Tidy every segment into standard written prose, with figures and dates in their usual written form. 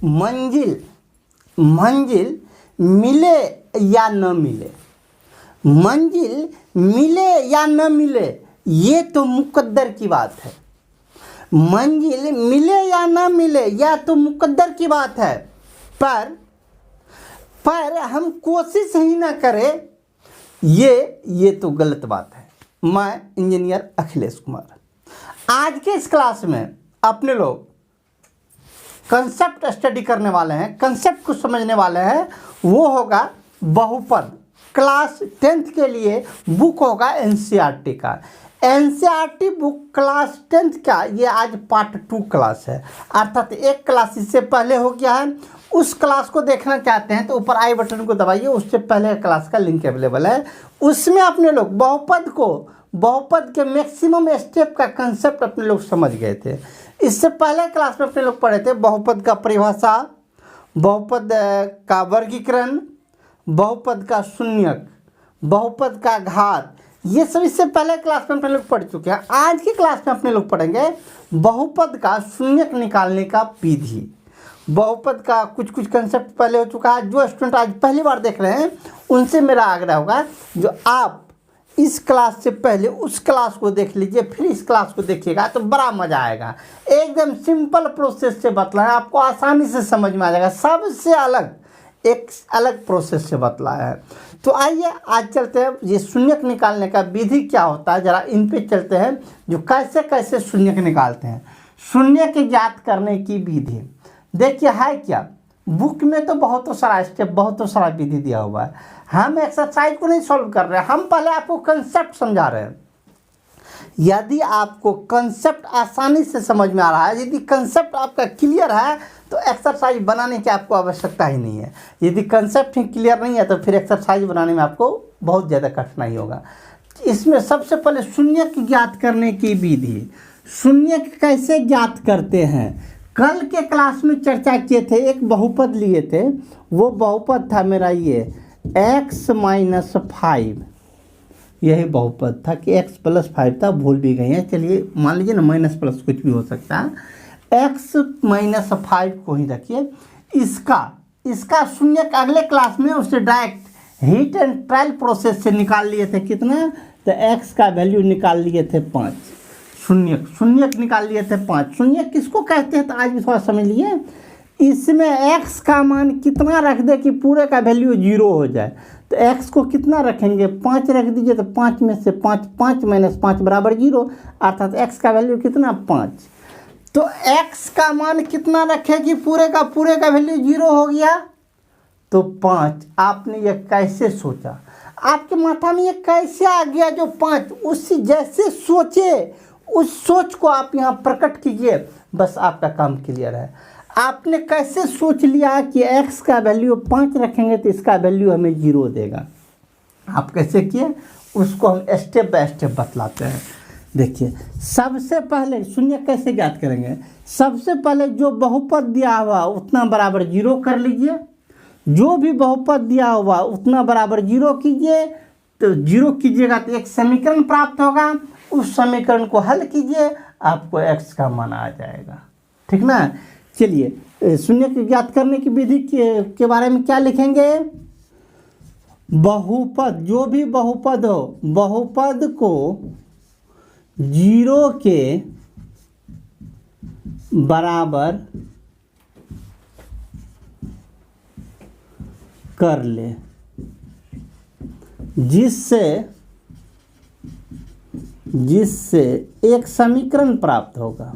मंजिल मंजिल मिले या न मिले, मंजिल मिले या न मिले ये तो मुकद्दर की बात है। मंजिल मिले या न मिले यह तो मुकद्दर की बात है, पर हम कोशिश ही ना करें ये तो गलत बात है। मैं इंजीनियर अखिलेश कुमार, आज के इस क्लास में अपने लोग कंसेप्ट स्टडी करने वाले हैं, कंसेप्ट को समझने वाले हैं। वो होगा बहुपद। क्लास 10th के लिए बुक होगा एनसीईआरटी का। एनसीईआरटी बुक क्लास 10th का ये आज पार्ट 2 क्लास है, अर्थात एक क्लास इससे पहले हो गया है। उस क्लास को देखना चाहते हैं तो ऊपर आई बटन को दबाइए, उससे पहले क्लास का लिंक अवेलेबल है। उसमें अपने लोग बहुपद के मैक्सिमम स्टेप का कंसेप्ट अपने लोग समझ गए थे। इससे पहले क्लास में अपने लोग पढ़े थे बहुपद का परिभाषा, बहुपद का वर्गीकरण, बहुपद का शून्यक, बहुपद का घात, ये सब इससे पहले क्लास में अपने लोग पढ़ चुके हैं। आज की क्लास में अपने लोग पढ़ेंगे बहुपद का शून्यक निकालने का विधि। बहुपद का कुछ कंसेप्ट पहले हो चुका है। जो स्टूडेंट आज पहली बार देख रहे हैं उनसे मेरा आग्रह होगा जो आप इस क्लास से पहले उस क्लास को देख लीजिए, फिर इस क्लास को देखिएगा तो बड़ा मज़ा आएगा। एकदम सिंपल प्रोसेस से बतलाया, आपको आसानी से समझ में आ जाएगा। सबसे एक अलग प्रोसेस से बतलाया है। तो आइए आज चलते हैं, ये शून्यक निकालने का विधि क्या होता है जरा इन पे चलते हैं, जो कैसे कैसे शून्यक निकालते हैं। शून्यक ज्ञात करने की विधि देखिए है क्या, बुक में तो बहुत सारा स्टेप, बहुत सारा विधि दिया हुआ है। हम एक्सरसाइज को नहीं सॉल्व कर रहे हैं, हम पहले आपको कंसेप्ट समझा रहे हैं। यदि आपको कंसेप्ट आसानी से समझ में आ रहा है, यदि कंसेप्ट आपका क्लियर है तो एक्सरसाइज बनाने की आपको आवश्यकता ही नहीं है। यदि कंसेप्ट ही क्लियर नहीं है तो फिर एक्सरसाइज बनाने में आपको बहुत ज़्यादा कठिनाई होगा। इसमें सबसे पहले शून्यक ज्ञात करने की विधि। शून्यक कैसे ज्ञात करते हैं, कल के क्लास में चर्चा किए थे। एक बहुपद लिए थे, वो बहुपद था मेरा ये x-5, यही बहुपद था कि x + 5 था, भूल भी गए हैं। चलिए मान लीजिए ना, माइनस प्लस कुछ भी हो सकता है। x - 5 को ही रखिए। इसका शून्यक अगले क्लास में उससे direct heat and trial process से निकाल लिए थे। कितना, तो x का वैल्यू निकाल लिए थे 5। शून्यक निकाल लिए थे 5। शून्यक किसको कहते हैं तो आज भी थोड़ा समझ लिए। इसमें x का मान कितना रख दे कि पूरे का वैल्यू 0 हो जाए, तो x को कितना रखेंगे, 5 रख दीजिए। तो 5 में से 5 - 5 = 0, अर्थात x का वैल्यू कितना, 5। तो x का मान कितना रखें कि पूरे का वैल्यू 0 हो गया, तो 5। आपने ये कैसे सोचा, आपके माथा में ये कैसे आ गया जो 5, उससे जैसे सोचे उस सोच को आप यहाँ प्रकट कीजिए, बस आपका काम क्लियर है। आपने कैसे सोच लिया कि x का वैल्यू 5 रखेंगे तो इसका वैल्यू हमें 0 देगा। आप कैसे किए उसको हम स्टेप बाय स्टेप बतलाते हैं। देखिए सबसे पहले शून्य कैसे ज्ञात करेंगे। सबसे पहले जो बहुपद दिया हुआ उतना बराबर 0 कर लीजिए। जो भी बहुपद दिया हुआ उतना बराबर 0 कीजिए। तो 0 कीजिएगा तो एक समीकरण प्राप्त होगा, उस समीकरण को हल कीजिए, आपको x का मान आ जाएगा। ठीक ना। चलिए शून्य को ज्ञात करने की विधि के बारे में क्या लिखेंगे। बहुपद, जो भी बहुपद हो, बहुपद को 0 के बराबर कर ले, जिससे एक समीकरण प्राप्त होगा।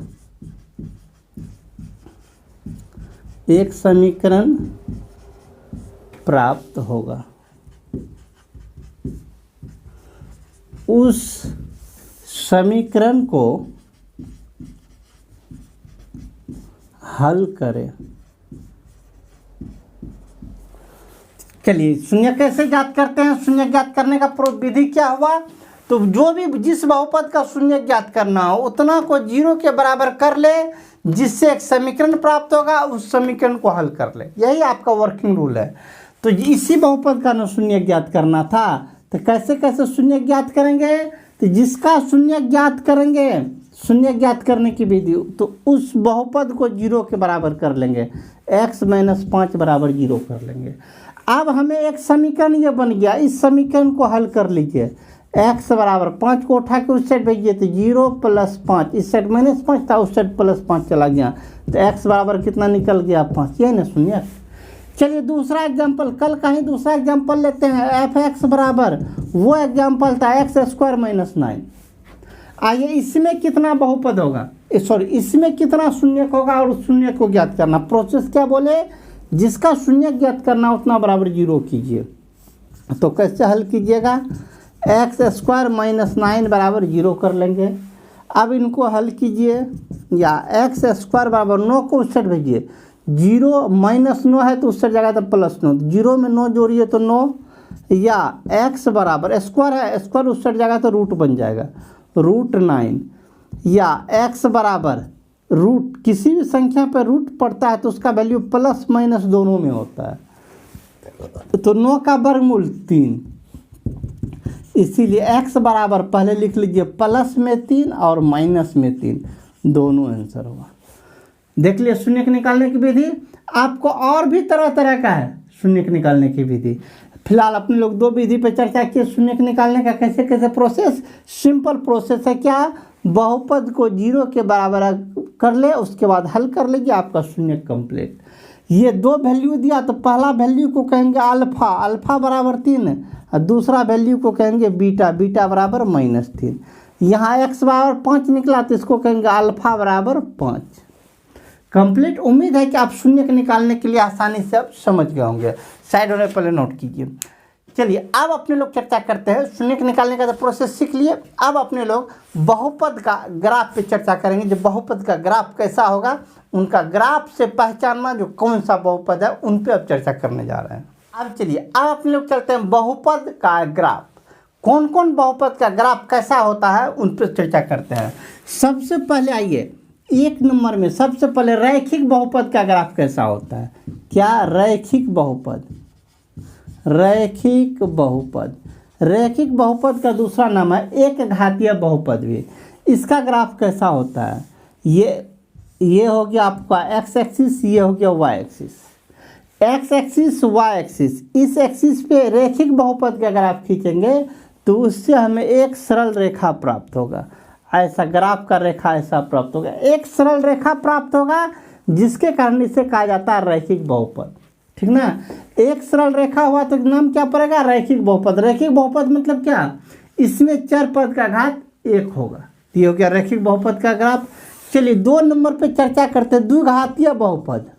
एक समीकरण प्राप्त होगा। उस समीकरण को हल करें। चलिए शून्य कैसे ज्ञात करते हैं। शून्य ज्ञात करने का विधि क्या हुआ। तो जो भी जिस बहुपद का शून्य ज्ञात करना हो उतना को 0 के बराबर कर ले, जिससे एक समीकरण प्राप्त होगा, उस समीकरण को हल कर ले। यही आपका वर्किंग रूल है। तो इसी बहुपद का शून्य ज्ञात करना था, तो कैसे कैसे शून्य ज्ञात करेंगे। तो जिसका शून्य ज्ञात करेंगे, शून्य ज्ञात करने की विधि, तो उस बहुपद को 0 के बराबर कर लेंगे, x माइनस 5 बराबर 0 कर लेंगे। अब हमें एक समीकरण ये बन गया, इस समीकरण को हल कर लीजिए। x बराबर 5 को उठा के उस साइड भेजिए तो 0 प्लस 5, इस साइड माइनस 5 था, उस साइड प्लस 5 चला गया, तो x बराबर कितना निकल गया 5, ये ना शून्य। चलिए दूसरा एग्जाम्पल, कल का ही दूसरा एग्जाम्पल लेते हैं। एफ एक्स बराबर वो एग्जाम्पल था एक्स स्क्वायर माइनस 9। आइए इसमें कितना बहुपद होगा, सॉरी इसमें कितना शून्य होगा और शून्य को ज्ञात करना। प्रोसेस क्या बोले, जिसका शून्य ज्ञात करना उतना बराबर 0 कीजिए। तो कैसे हल कीजिएगा, एक्स स्क्वायर माइनस 9 बराबर 0 कर लेंगे। अब इनको हल कीजिए, या एक्स स्क्वायर बराबर 9 को उस साइड भेजिए, 0 माइनस 9 है तो उस साइड जाएगा तो प्लस 9, 0 में 9 जोड़िए तो 9, या x बराबर स्क्वायर है, स्क्वायर उस साइड जाएगा तो रूट बन जाएगा √9, या x बराबर रूट, किसी भी संख्या पर रूट पड़ता है तो उसका वैल्यू प्लस माइनस दोनों में होता है। तो 9 का वर्गमूल 3, इसीलिए x बराबर पहले लिख लीजिए प्लस में 3 और माइनस में 3, दोनों आंसर होगा। देख लिया शून्य के निकालने की विधि। आपको और भी तरह तरह का है शून्य के निकालने की विधि। फिलहाल अपने लोग 2 विधि पे चर्चा किए शून्य के निकालने का। कैसे कैसे प्रोसेस, सिंपल प्रोसेस है, क्या बहुपद को 0 के बराबर कर ले, उसके बाद हल कर लीजिए, आपका शून्य कंप्लीट। ये 2 वैल्यू दिया तो पहला वैल्यू को कहेंगे अल्फा, अल्फा बराबर 3, और दूसरा वैल्यू को कहेंगे बीटा, बीटा बराबर -3। यहाँ x बराबर 5 निकला तो इसको कहेंगे अल्फा बराबर 5। कंप्लीट। उम्मीद है कि आप शून्य के निकालने के लिए आसानी से आप समझ गए होंगे। साइड होने पहले नोट कीजिए। चलिए अब अपने लोग चर्चा करते हैं, शून्य के निकालने का तो प्रोसेस सीख लिए। अब अपने लोग बहुपद का ग्राफ पे चर्चा करेंगे। जो बहुपद का ग्राफ कैसा होगा, उनका ग्राफ से पहचानना जो कौन सा बहुपद है, उन पे अब चर्चा करने जा रहे हैं। अब चलिए अब अपने लोग चलते हैं बहुपद का ग्राफ। कौन कौन बहुपद का ग्राफ कैसा होता है उन पर चर्चा करते हैं। सबसे पहले आइए 1 नंबर में, सबसे पहले रैखिक बहुपद का ग्राफ कैसा होता है। क्या रैखिक बहुपद, रैखिक बहुपद, रैखिक बहुपद का दूसरा नाम है एक घातीय बहुपद भी। इसका ग्राफ कैसा होता है, ये हो गया आपका एक्स एक्सिस, ये हो गया Y axis, X axis Y axis. इस एक्सिस पे रैखिक बहुपद का ग्राफ खींचेंगे तो उससे हमें एक सरल रेखा प्राप्त होगा। ऐसा ग्राफ का रेखा ऐसा प्राप्त होगा, एक सरल रेखा प्राप्त होगा, जिसके कारण इसे कहा जाता है रैखिक बहुपद। ठीक ना, एक सरल रेखा हुआ तो नाम क्या पड़ेगा, रैखिक बहुपद। रैखिक बहुपद मतलब क्या, इसमें चर पद का घात 1 होगा। ये हो गया रैखिक बहुपद का ग्राफ। चलिए 2 नंबर पे चर्चा करते हैं द्विघातीय बहुपद।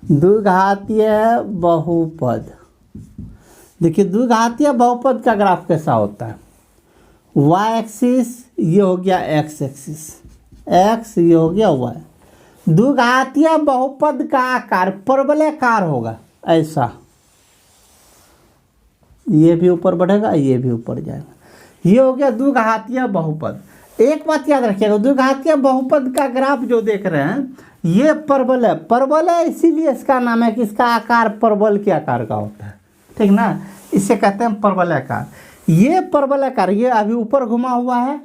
द्विघातीय बहुपद, देखिए द्विघातीय बहुपद का ग्राफ कैसा होता है। वाई एक्सिस ये हो गया एक्स एक्सिस, एक्स ये हो गया वाई। द्विघातीय बहुपद का आकार परवलयाकार होगा, ऐसा, ये भी ऊपर बढ़ेगा, ये भी ऊपर जाएगा। ये हो गया द्विघातीय बहुपद। एक बात याद रखिएगा, द्विघातीय बहुपद का ग्राफ जो देख रहे हैं ये परवल है। परवल है इसीलिए इसका नाम है कि इसका आकार परवल के आकार का होता है। ठीक ना, इसे कहते हैं परवलयाकार। ये परवलयाकार, ये अभी ऊपर घुमा हुआ है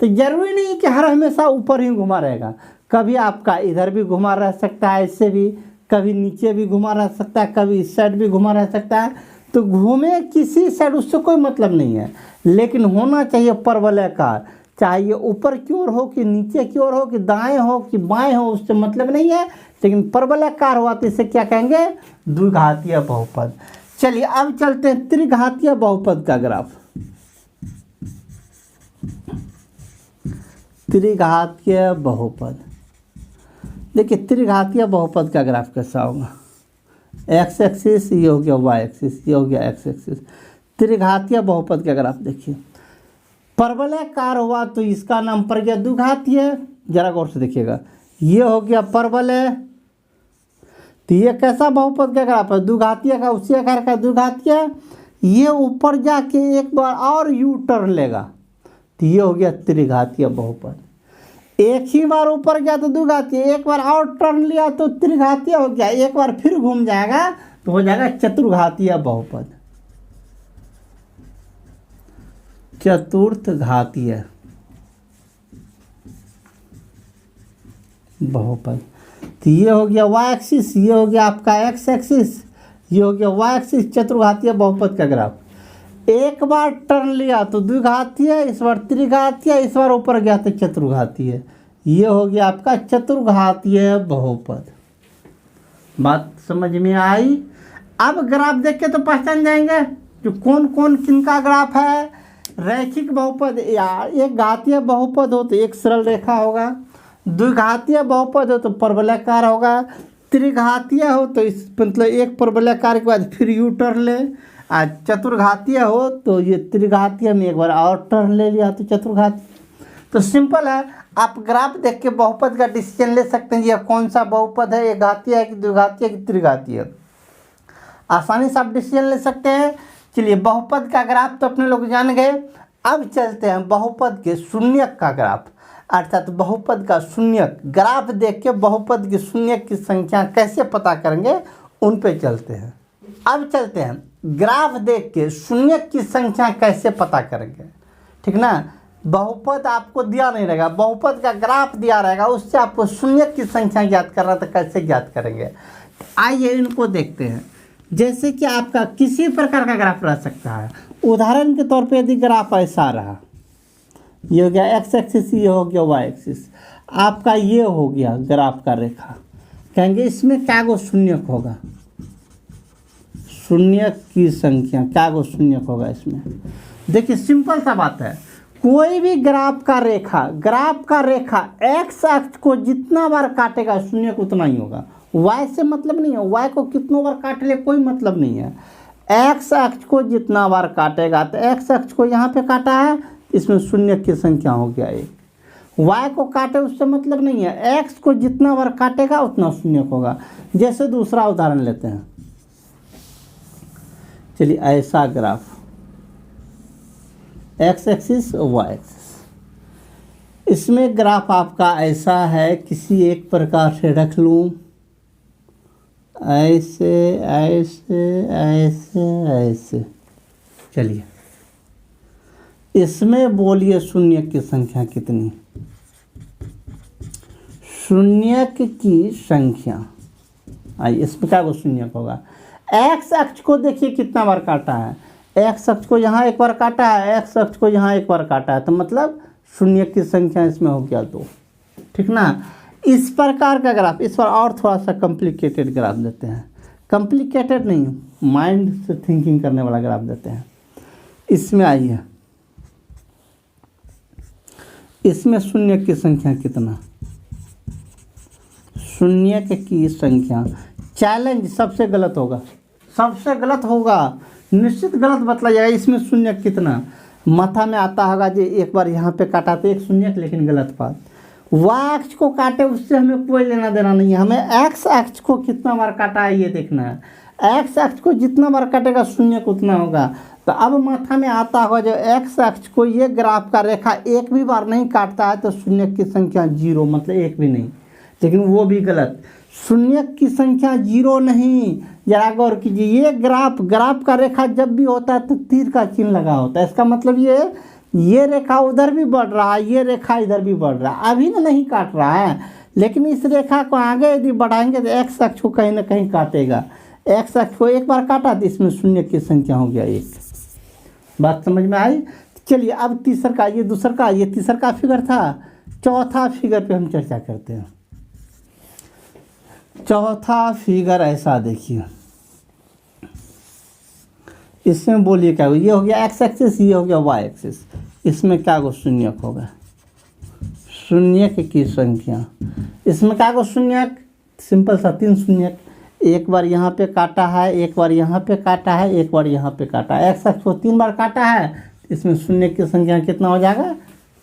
तो जरूरी नहीं कि हर हमेशा ऊपर ही घुमा रहेगा। कभी आपका इधर भी घुमा रह सकता है, इससे भी, कभी नीचे भी घुमा रह सकता है, कभी इस साइड भी घुमा रह सकता है। तो घूमे किसी साइड उससे कोई मतलब नहीं है, लेकिन होना चाहिए परवलयाकार। चाहे ये ऊपर की ओर हो कि नीचे की ओर हो कि दाएं हो कि बाएं हो, उससे मतलब नहीं है, लेकिन परवलयाकार हुआ तो इसे क्या कहेंगे, द्विघातीय बहुपद। चलिए अब चलते हैं त्रिघातीय बहुपद का ग्राफ। त्रिघातीय बहुपद, देखिए त्रिघातीय बहुपद का ग्राफ कैसा होगा। एक्स एक्सिस ये हो गया वाई एक्सिस, ये हो गया एक्स एक्सिस। त्रिघातीय बहुपद का ग्राफ देखिए, परवलयाकार हुआ तो इसका नाम पड़ गया द्विघातीय। जरा गौर से देखिएगा, ये हो गया परवलय, तो ये कैसा बहुपद का ग्राफ है, द्विघातीय का, उसी आकार का द्विघातीय। ये ऊपर जाके एक बार और यू टर्न लेगा तो ये हो गया त्रिघातीय बहुपद। एक ही बार ऊपर गया तो द्विघातीय, एक बार और टर्न लिया तो त्रिघातीय हो गया, एक बार फिर घूम जाएगा तो हो जाएगा चतुर्घातीय बहुपद। चतुर्थ घातीय बहुपद। तो ये हो गया y एक्सिस, ये हो गया आपका x एक्सिस, ये हो गया y एक्सिस, चतुर्घातीय बहुपद का ग्राफ। एक बार टर्न लिया तो द्विघातीय, इस बार त्रिघातीय, इस बार ऊपर गया तो चतुर्घातीय। ये हो गया आपका चतुर्घातीय बहुपद। बात समझ में आई? अब ग्राफ देख के तो पहचान जाएंगे जो कौन कौन किनका ग्राफ है। रैखिक बहुपद या एक घातीय बहुपद हो तो एक सरल रेखा होगा, द्विघातीय बहुपद हो तो परवलयाकार होगा, त्रिघातीय हो तो इस मतलब एक परवलयाकार के बाद फिर यू टर्न ले, और चतुर्घातीय हो तो ये त्रिघातीय में एक बार और टर्न ले लिया तो चतुर्घातीय। तो सिंपल है, आप ग्राफ देख के बहुपद का डिसीजन ले सकते हैं, ये कौन सा बहुपद है, ये घातीय है कि द्विघातीय कि त्रिघातीय, आसानी से आप डिसीजन ले सकते हैं। चलिए बहुपद का ग्राफ तो अपने लोग जान गए। अब चलते हैं बहुपद के शून्यक का ग्राफ, अर्थात बहुपद का शून्यक। ग्राफ देख के बहुपद के शून्यक की संख्या कैसे पता करेंगे उन पे चलते हैं। अब चलते हैं ग्राफ देख के शून्यक की संख्या कैसे पता करेंगे, ठीक ना। बहुपद आपको दिया नहीं रहेगा, बहुपद का ग्राफ दिया रहेगा, उससे आपको शून्यक की संख्या ज्ञात करना तो कैसे ज्ञात करेंगे। आइए इनको देखते हैं। जैसे कि आपका किसी प्रकार का ग्राफ रह सकता है। उदाहरण के तौर पे यदि ग्राफ ऐसा रहा, ये हो गया एक्स एक्सिस, ये हो गया वाई एक्सिस, आपका ये हो गया ग्राफ का रेखा, कहेंगे इसमें क्या गो शून्यक होगा, शून्यक की संख्या क्या गो शून्यक होगा इसमें। देखिए सिंपल सा बात है, कोई भी ग्राफ का रेखा एक्स अक्ष को जितना बार काटेगा शून्यक उतना ही होगा। वाई से मतलब नहीं है, वाई को कितनों बार काट ले कोई मतलब नहीं है। एक्स अक्ष को जितना बार काटेगा, तो एक्स अक्ष को यहाँ पे काटा है, इसमें शून्यक की संख्या हो गया एक। वाई को काटे उससे मतलब नहीं है, एक्स को जितना बार काटेगा उतना शून्यक होगा। जैसे दूसरा उदाहरण लेते हैं, चलिए ऐसा graph X axis Y axis, इसमें ग्राफ आपका ऐसा है, किसी एक प्रकार से रख लूँ, ऐसे ऐसे ऐसे ऐसे। चलिए इसमें बोलिए शून्यक की संख्या कितनी, शून्यक की संख्या। आइए इसमें क्या वो शून्यक होगा। एक्स अक्ष को देखिए कितना बार काटा है, एक्स अक्ष को यहाँ एक बार काटा है, एक्स अक्ष को यहाँ एक बार काटा है, तो मतलब शून्यक की संख्या इसमें हो गया 2, ठीक ना। इस प्रकार का ग्राफ, इस पर और थोड़ा सा कॉम्प्लिकेटेड ग्राफ देते हैं, कॉम्प्लिकेटेड नहीं, माइंड से थिंकिंग करने वाला ग्राफ देते हैं। इसमें आइए, इसमें शून्यक की संख्या कितना, शून्यक की संख्या। चैलेंज सबसे गलत होगा, सबसे गलत होगा, निश्चित गलत बतला जाएगा। इसमें शून्यक कितना माथा में आता होगा जी, एक बार यहाँ पे काटा तो एक शून्यक, लेकिन गलत बात। वाई अक्ष को काटे उससे हमें कोई लेना देना नहीं है, हमें एक्स अक्ष को कितना बार काटा है ये देखना है। एक्स अक्ष को जितना बार काटेगा शून्यक उतना होगा। तो अब माथा में आता होगा जो एक्स अक्ष को ये ग्राफ का रेखा एक भी बार नहीं काटता है तो शून्यक की संख्या 0, मतलब एक भी नहीं, लेकिन वो भी गलत। शून्यक की संख्या 0 नहीं, जरा गौर कीजिए। ये ग्राफ का रेखा जब भी होता है तो तीर का चिन्ह लगा होता है, इसका मतलब ये रेखा उधर भी बढ़ रहा है, ये रेखा इधर भी बढ़ रहा है, अभी नहीं काट रहा है, लेकिन इस रेखा को आगे यदि बढ़ाएंगे तो एक्स अक्ष को कहीं ना कहीं काटेगा। एक्स अक्ष को एक बार काटा तो इसमें शून्यक की संख्या हो गया 1। बात समझ में आई। चलिए अब तीसरा का, ये दूसरा का, ये तीसरा का फिगर था। चौथा फिगर पे हम चर्चा करते हैं। चौथा फिगर ऐसा देखिए, इसमें बोलिए क्या, ये हो गया एक्स एक्सिस, ये हो गया वाई एक्सिस, इसमें क्या को शून्यक होगा, शून्यक की संख्या। इसमें क्या को शून्यक, सिंपल सा 3 शून्यक, एक बार यहाँ पे काटा है, एक बार यहाँ पे काटा है, एक बार यहाँ पे काटा है। एक्स अक्ष को 3 बार काटा है, इसमें शून्यक की संख्या कितना हो जाएगा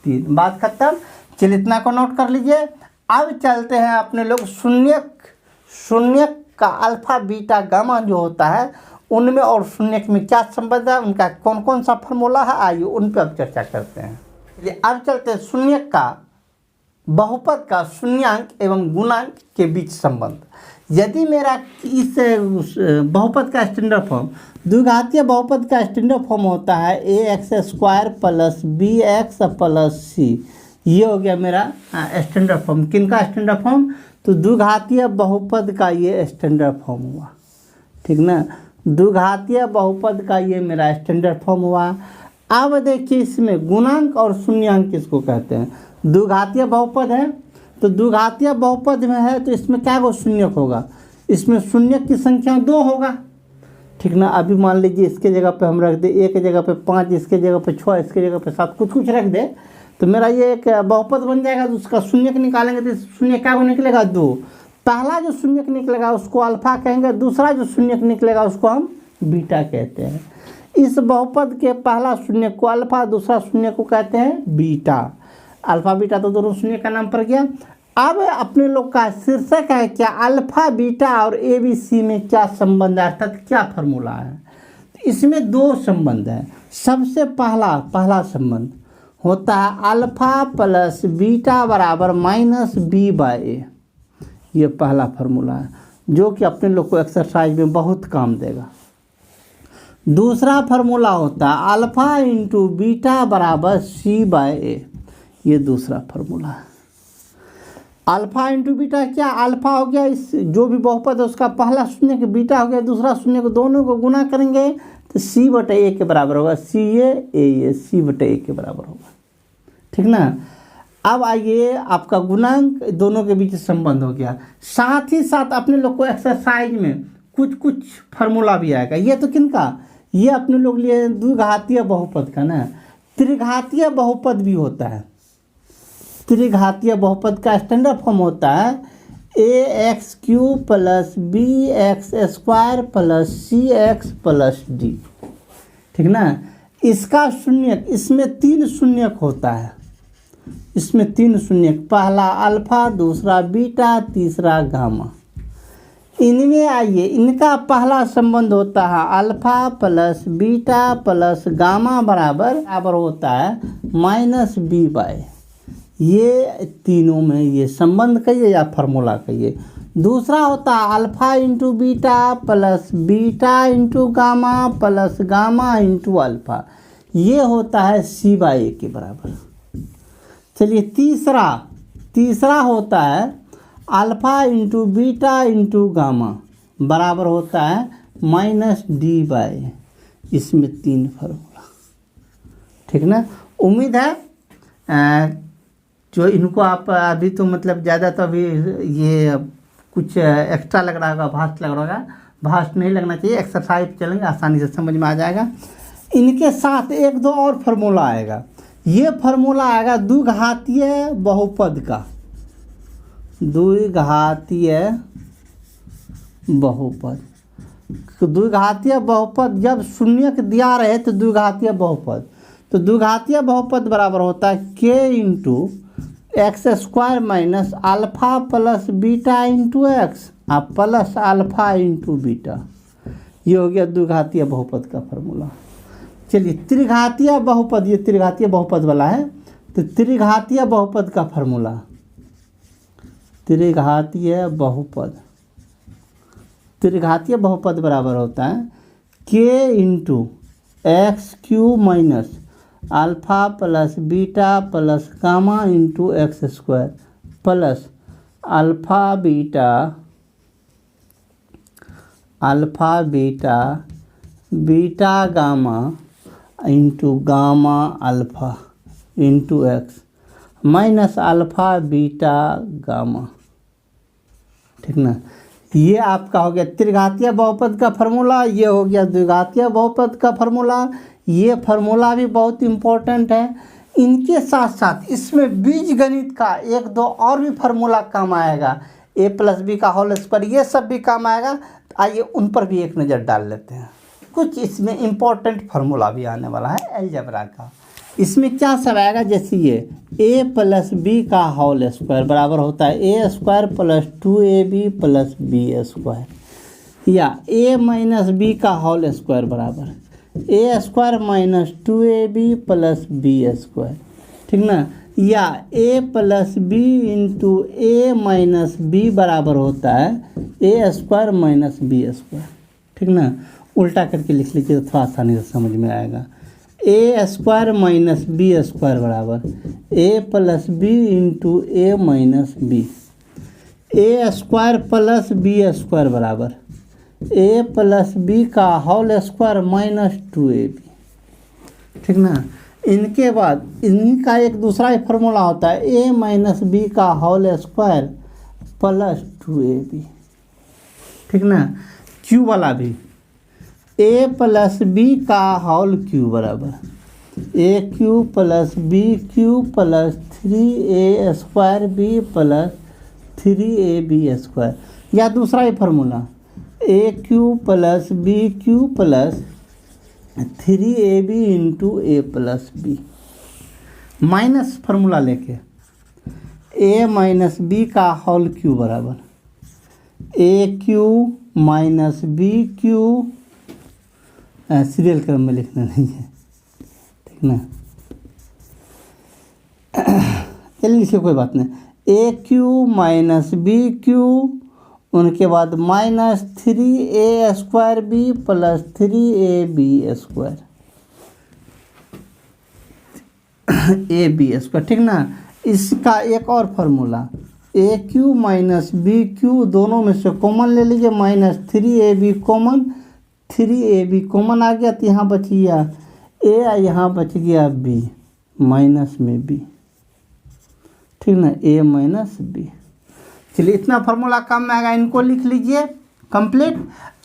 3। बात खत्म। चलिए इतना को नोट कर लीजिए। अब चलते हैं अपने लोग शून्यक का अल्फा बीटा गामा जो होता है उनमें और शून्यक में क्या संबंध है, उनका कौन कौन सा फॉर्मूला है, आइए उन पर अब चर्चा करते हैं। चलिए अब चलते हैं शून्यक का बहुपद का शून्यांक एवं गुणांक के बीच संबंध। यदि मेरा इस बहुपद का स्टैंडर्ड फॉर्म, द्विघातीय बहुपद का स्टैंडर्ड फॉर्म होता है a x square plus b x plus c. ये हो गया मेरा स्टैंडर्ड फॉर्म। किनका स्टैंडर्ड फॉर्म? तो द्विघातीय बहुपद का ये स्टैंडर्ड फॉर्म हुआ, ठीक ना। द्विघातीय बहुपद का ये मेरा स्टैंडर्ड फॉर्म हुआ। अब देखिए इसमें गुणांक और शून्यांक किसको कहते हैं। द्विघातीय बहुपद है तो द्विघातीय बहुपद में है तो इसमें क्या को शून्यक होगा, इसमें शून्यक की संख्या 2 होगा, ठीक ना। अभी मान लीजिए इसके जगह पे हम रख दे, एक के जगह पे 5, इसके जगह पे 6, इसके जगह पे 7, कुछ कुछ रख दे तो मेरा ये एक बहुपद बन जाएगा। तो उसका शून्यक निकालेंगे तो शून्य क्या को निकलेगा 2। पहला जो शून्यक निकलेगा उसको अल्फा कहेंगे, दूसरा जो शून्यक निकलेगा उसको हम बीटा कहते हैं। इस बहुपद के पहला शून्य को अल्फा, दूसरा शून्य को कहते हैं बीटा। अल्फा बीटा तो दोनों शून्य का नाम पड़ गया। अब अपने लोग का शीर्षक है क्या, अल्फा बीटा और ए बी सी में क्या संबंध है, अर्थात क्या फार्मूला है। इसमें 2 संबंध है। सबसे पहला संबंध होता है अल्फा प्लस बीटा बराबर माइनस बी बाय ए। ये पहला फार्मूला है जो कि अपने लोग को एक्सरसाइज में बहुत काम देगा। दूसरा फार्मूला होता है अल्फा इंटू बीटा बराबर सी बाय ए। ये दूसरा फार्मूला है। अल्फा इंटू बीटा क्या, अल्फा हो गया इस जो भी बहुपद है उसका पहला शून्य के, बीटा हो गया दूसरा शून्य को, दोनों को गुना करेंगे तो सी बटे ए के बराबर होगा। सी ए सी बटे ए के बराबर होगा, ठीक ना। अब आइए आपका गुणांक दोनों के बीच संबंध हो गया। साथ ही साथ अपने लोग को एक्सरसाइज में कुछ फार्मूला भी आएगा। ये तो किनका, ये अपने लोग लिए द्विघातीय बहुपद का ना। त्रिघातीय बहुपद भी होता है। त्रिघातीय बहुपद का स्टैंडर्ड फॉर्म होता है a x cube plus b x square plus c x plus d, ठीक ना। इसका शून्यक, इसमें 3 शून्यक होता है। इसमें 3 शून्यक, पहला अल्फा, दूसरा बीटा, तीसरा गामा। इनमें आइए इनका पहला संबंध होता है alpha plus beta plus gamma बराबर होता है माइनस बी बाय। ये तीनों में ये संबंध कहिए या फार्मूला कहिए। दूसरा होता है alpha into beta plus beta into gamma plus gamma into alpha. ये होता है सी बाय ए के बराबर। चलिए तीसरा होता है alpha into beta into gamma बराबर होता है माइनस डी बाय। इसमें 3 फार्मूला, ठीक ना। उम्मीद है जो इनको आप अभी तो मतलब ज़्यादा तो अभी ये कुछ एक्स्ट्रा लग रहा होगा, भास्ट लग रहा होगा। भास्ट नहीं लगना चाहिए, एक्सरसाइज चलेंगे आसानी से समझ में आ जाएगा। इनके साथ 1-2 और फार्मूला आएगा। ये फार्मूला आएगा द्विघातीय बहुपद का। द्विघातीय बहुपद जब शून्यक दिया रहे तो द्विघातीय बहुपद, तो द्विघातीय बहुपद बराबर होता है के into x square minus alpha plus beta into x plus alpha into beta. ये हो गया द्विघातीय बहुपद का फार्मूला। चलिए त्रिघातीय बहुपद, ये त्रिघातीय बहुपद वाला है तो त्रिघातीय बहुपद का फार्मूला, त्रिघातीय बहुपद बराबर होता है के into x cube minus alpha plus beta plus gamma into x square plus alpha beta gamma into gamma alpha into x minus alpha beta gamma, ठीक ना। ये आपका हो गया त्रिघातीय बहुपद का फार्मूला। ये हो गया द्विघातीय बहुपद का फार्मूला। ये फार्मूला भी बहुत इम्पोर्टेंट है। इनके साथ साथ इसमें बीजगणित का 1-2 और भी फार्मूला काम आएगा। ए प्लस बी का होल स्क्वायर, ये सब भी काम आएगा। तो आइए उन पर भी एक नज़र डाल लेते हैं। कुछ इसमें इम्पोर्टेंट फार्मूला भी आने वाला है अलजेब्रा का। इसमें क्या सब आएगा, जैसे ये ए प्लस बी का होल स्क्वायर बराबर होता है a square plus 2ab plus b square, या ए माइनस बी का होल स्क्वायर बराबर a square minus 2ab plus b square, ठीक ना। या a plus b into a minus b बराबर होता है a square minus b square. ठीक ना, उल्टा करके लिख लीजिए तो थोड़ा आसानी से समझ में आएगा। ए स्क्वायर माइनस बी स्क्वायर बराबर ए plus b into a minus B. A square plus b square बराबर ए प्लस बी का होल स्क्वायर माइनस 2ab। ठीक ना, इनके बाद इनका एक दूसरा ही फार्मूला होता है ए माइनस बी का होल स्क्वायर प्लस 2ab। ठीक ना, क्यू वाला भी ए प्लस बी का होल क्यू बराबर a cube plus b cube plus 3a square B plus 3ab square. या दूसरा ही formula A cube plus b cube plus 3ab into a plus b. Minus formula लेके a minus b का whole cube बराबर a cube minus B cube, serial क्रम में लिखना नहीं है। ठीक ना, चलिए लिखिए, कोई बात नहीं। A cube minus B cube, उनके बाद minus 3a square B plus 3ab square A B square. ठीक ना, इसका एक और फार्मूला ए क्यू माइनस बी क्यू, दोनों में से कॉमन ले लीजिए, minus 3ab common, 3ab common आ गया तो यहाँ बच गया ए, यहाँ बच गया बी, माइनस में बी। ठीक ना, ए माइनस बी। चलिए, इतना फार्मूला काम में आएगा, इनको लिख लीजिए कंप्लीट।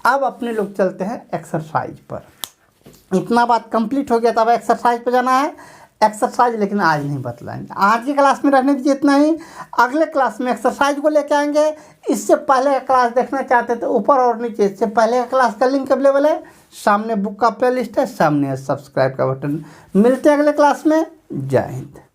अब अपने लोग चलते हैं एक्सरसाइज पर। इतना बात कंप्लीट हो गया, तब एक्सरसाइज पर जाना है। एक्सरसाइज लेकिन आज नहीं बतलाएंगे, आज की क्लास में रहने दीजिए इतना ही। अगले क्लास में एक्सरसाइज को लेके आएंगे। इससे पहले का क्लास देखना चाहते तो ऊपर और नीचे इससे पहले का क्लास का लिंक अवेलेबल है, सामने बुक का प्ले लिस्ट है, सामने सब्सक्राइब का बटन। मिलते हैं अगले क्लास में। जय हिंद।